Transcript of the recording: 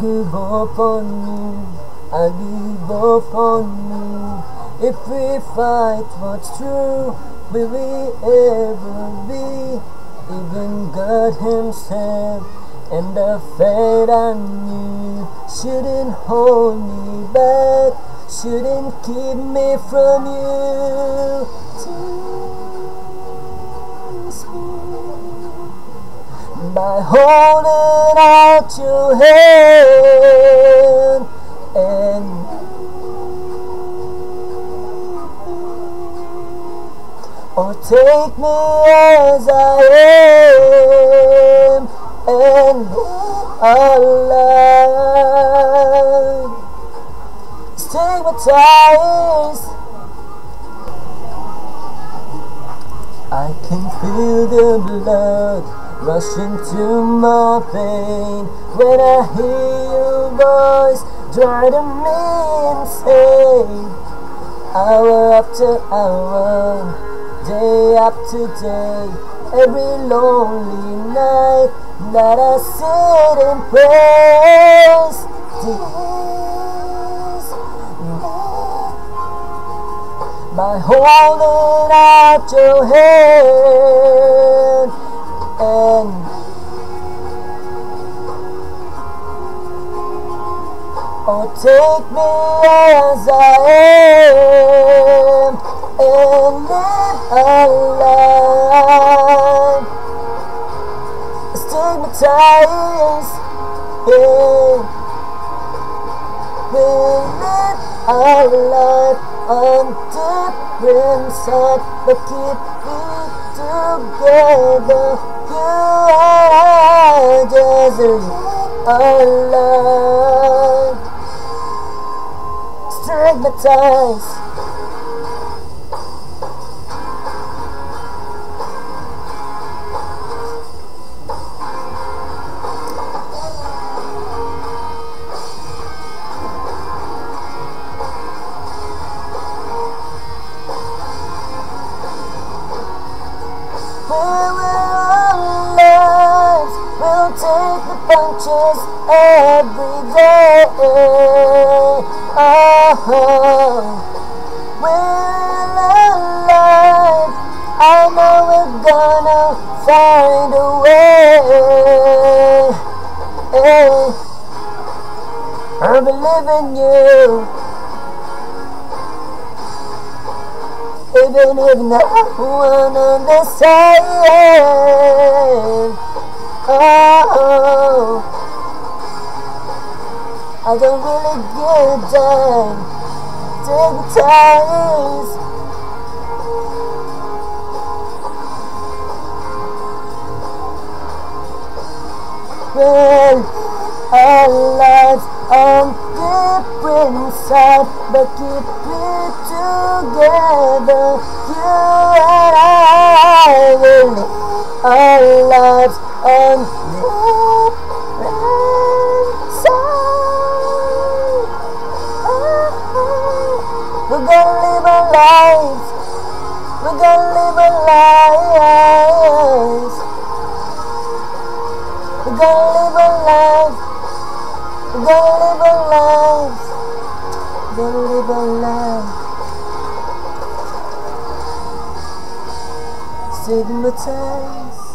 give up on you, I give up on you. If we fight what's true, will we ever be? Even God himself and the fate I knew shouldn't hold me back, shouldn't keep me from you. Tease me by holding out your hand and or take me as I am and alive. Stigmatized, I can feel the blood rushing to my vein when I hear your voice driving me insane. Hour after hour, day after day, every lonely night that I sit and praise. Tease me by holding out your hand and oh, take me as I am and live alive. Stigmatized, yeah. We'll live our life on different sides, but keep it together. You and I just live our life. Stigmatized. We'll take the punches every day. Oh, we're alive. I know we're gonna find a way. I believe in you, even if no one understands. Oh, I don't really get down. Stigmatized. Well, our lives on different sides, but keep it together. You and I will live our lives on different sides. We're gonna live our lives. We're gonna live our lives. We're gonna live our lives. We're gonna live our lives. We're gonna live our lives. Stigmatized.